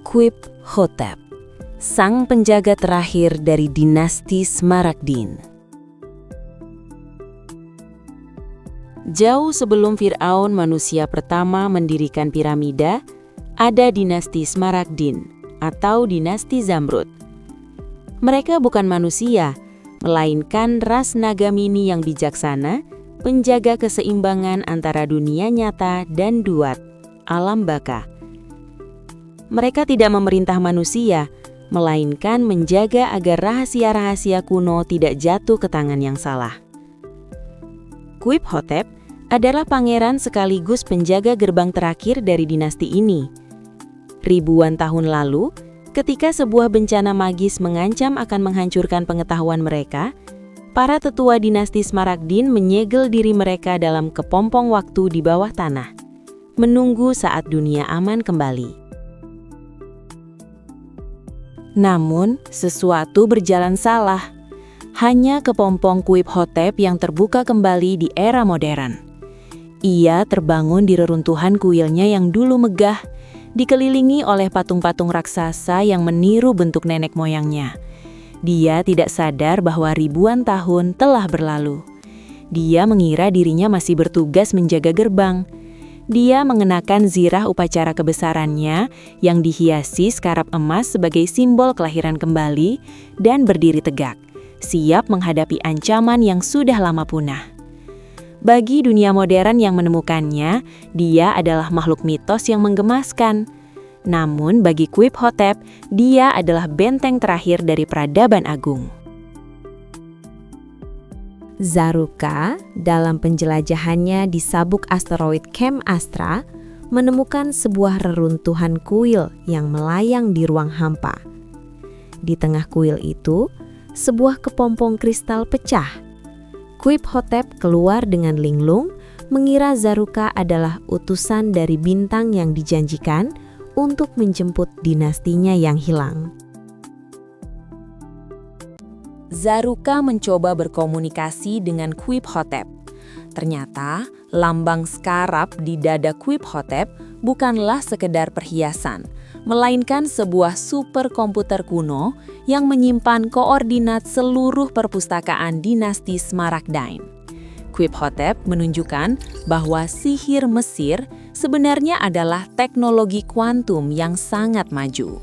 Quip-Hotep, sang penjaga terakhir dari dinasti Smaragdin. Jauh sebelum Fir'aun manusia pertama mendirikan piramida, ada dinasti Smaragdin atau dinasti Zamrud. Mereka bukan manusia, melainkan ras naga mini yang bijaksana, penjaga keseimbangan antara dunia nyata dan duat, alam baka. Mereka tidak memerintah manusia, melainkan menjaga agar rahasia-rahasia kuno tidak jatuh ke tangan yang salah. Quip-Hotep adalah pangeran sekaligus penjaga gerbang terakhir dari dinasti ini. Ribuan tahun lalu, ketika sebuah bencana magis mengancam akan menghancurkan pengetahuan mereka, para tetua dinasti Smaragdin menyegel diri mereka dalam kepompong waktu di bawah tanah, menunggu saat dunia aman kembali. Namun, sesuatu berjalan salah. Hanya kepompong Quip-Hotep yang terbuka kembali di era modern. Ia terbangun di reruntuhan kuilnya yang dulu megah, dikelilingi oleh patung-patung raksasa yang meniru bentuk nenek moyangnya. Dia tidak sadar bahwa ribuan tahun telah berlalu. Dia mengira dirinya masih bertugas menjaga gerbang. Dia mengenakan zirah upacara kebesarannya yang dihiasi skarab emas sebagai simbol kelahiran kembali dan berdiri tegak, siap menghadapi ancaman yang sudah lama punah. Bagi dunia modern yang menemukannya, dia adalah makhluk mitos yang menggemaskan. Namun bagi Quip-Hotep, dia adalah benteng terakhir dari peradaban agung. Zaruka dalam penjelajahannya di sabuk asteroid Chem Astra menemukan sebuah reruntuhan kuil yang melayang di ruang hampa. Di tengah kuil itu, sebuah kepompong kristal pecah. Quip-Hotep keluar dengan linglung, mengira Zaruka adalah utusan dari bintang yang dijanjikan untuk menjemput dinastinya yang hilang. Zaruka mencoba berkomunikasi dengan Quip-Hotep. Ternyata, lambang skarab di dada Quip-Hotep bukanlah sekedar perhiasan, melainkan sebuah superkomputer kuno yang menyimpan koordinat seluruh perpustakaan dinasti Smaragdin. Quip-Hotep menunjukkan bahwa sihir Mesir sebenarnya adalah teknologi kuantum yang sangat maju.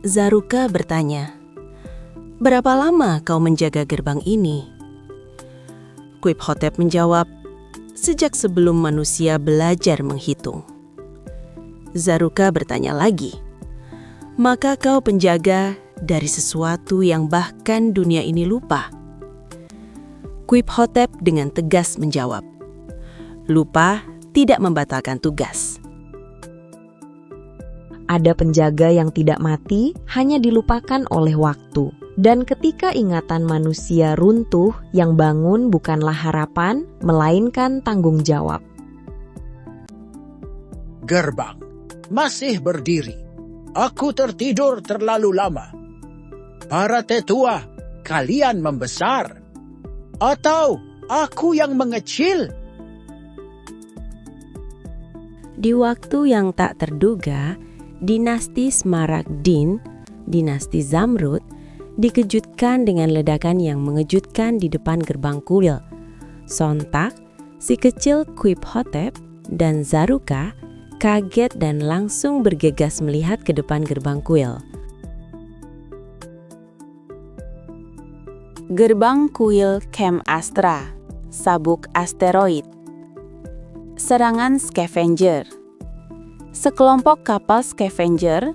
Zaruka bertanya, "Berapa lama kau menjaga gerbang ini?" Quip-Hotep menjawab, "Sejak sebelum manusia belajar menghitung." Zaruka bertanya lagi, "Maka kau penjaga dari sesuatu yang bahkan dunia ini lupa?" Quip-Hotep dengan tegas menjawab, "Lupa tidak membatalkan tugas." Ada penjaga yang tidak mati hanya dilupakan oleh waktu. Dan ketika ingatan manusia runtuh, yang bangun bukanlah harapan, melainkan tanggung jawab. Gerbang masih berdiri. Aku tertidur terlalu lama. Para tetua, kalian membesar. Atau aku yang mengecil? Di waktu yang tak terduga, dinasti Smaragdin, dinasti Zamrud, dikejutkan dengan ledakan yang mengejutkan di depan gerbang kuil. Sontak, si kecil Quip-Hotep dan Zaruka kaget dan langsung bergegas melihat ke depan gerbang kuil. Gerbang kuil Chem Astra, sabuk asteroid. Serangan scavenger. Sekelompok kapal scavenger,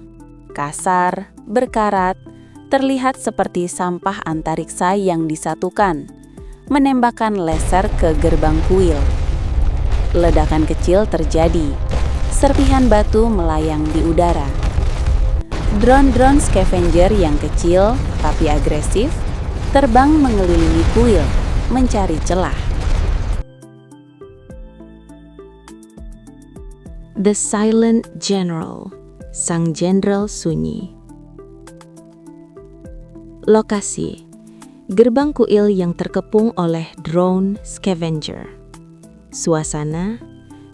kasar, berkarat, terlihat seperti sampah antariksa yang disatukan, menembakkan laser ke gerbang kuil. Ledakan kecil terjadi, serpihan batu melayang di udara. Drone-drone scavenger yang kecil tapi agresif terbang mengelilingi kuil, mencari celah. The Silent General, sang jenderal sunyi. Lokasi: gerbang kuil yang terkepung oleh drone scavenger. Suasana: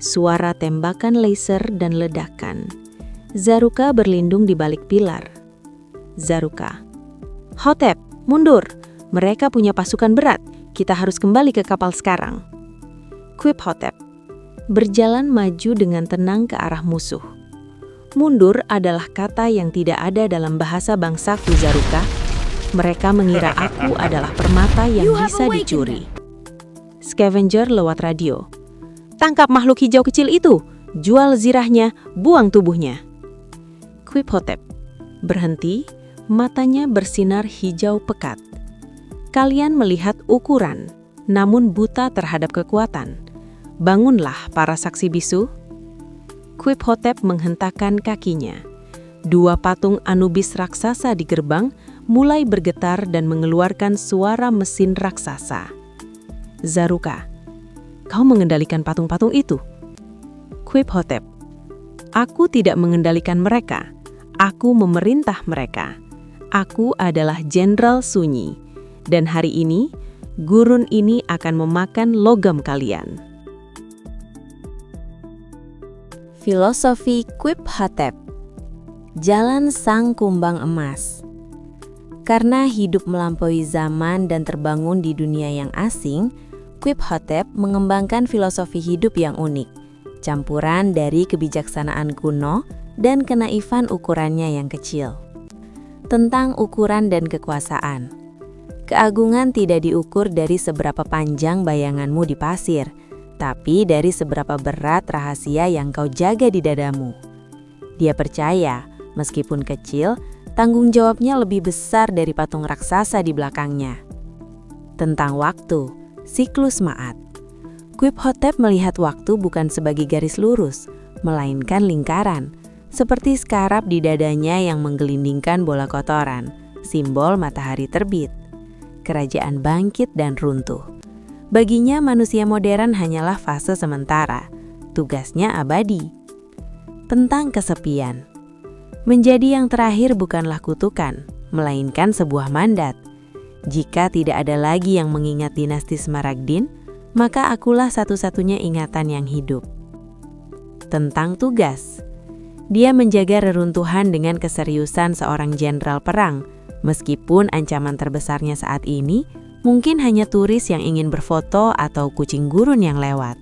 suara tembakan laser dan ledakan. Zaruka berlindung di balik pilar. Zaruka, "Hotep, mundur! Mereka punya pasukan berat. Kita harus kembali ke kapal sekarang." Quip Hotep, "Berjalan maju dengan tenang ke arah musuh." Mundur adalah kata yang tidak ada dalam bahasa bangsaku, Zaruka. Mereka mengira aku adalah permata yang bisa dicuri. Scavenger lewat radio, "Tangkap makhluk hijau kecil itu, jual zirahnya, buang tubuhnya." Quip Hotep berhenti, matanya bersinar hijau pekat. "Kalian melihat ukuran, namun buta terhadap kekuatan. Bangunlah para saksi bisu." Quip Hotep menghentakkan kakinya. 2 patung Anubis raksasa di gerbang mulai bergetar dan mengeluarkan suara mesin raksasa. Zaruka, "Kau mengendalikan patung-patung itu?" Quip Hotep, "Aku tidak mengendalikan mereka. Aku memerintah mereka. Aku adalah Jenderal Sunyi. Dan hari ini, gurun ini akan memakan logam kalian." Filosofi Quip Hotep. Jalan sang kumbang emas. Karena hidup melampaui zaman dan terbangun di dunia yang asing, Quip Hotep mengembangkan filosofi hidup yang unik, campuran dari kebijaksanaan kuno dan kenaifan ukurannya yang kecil. Tentang ukuran dan kekuasaan. Keagungan tidak diukur dari seberapa panjang bayanganmu di pasir, tapi dari seberapa berat rahasia yang kau jaga di dadamu. Dia percaya, meskipun kecil, tanggung jawabnya lebih besar dari patung raksasa di belakangnya. Tentang waktu, siklus Ma'at. Quip Hotep melihat waktu bukan sebagai garis lurus, melainkan lingkaran, seperti skarab di dadanya yang menggelindingkan bola kotoran, simbol matahari terbit. Kerajaan bangkit dan runtuh. Baginya manusia modern hanyalah fase sementara, tugasnya abadi. Tentang kesepian. Menjadi yang terakhir bukanlah kutukan, melainkan sebuah mandat. Jika tidak ada lagi yang mengingat dinasti Smaragdin, maka akulah satu-satunya ingatan yang hidup. Tentang tugas. Dia menjaga reruntuhan dengan keseriusan seorang jenderal perang, meskipun ancaman terbesarnya saat ini mungkin hanya turis yang ingin berfoto atau kucing gurun yang lewat.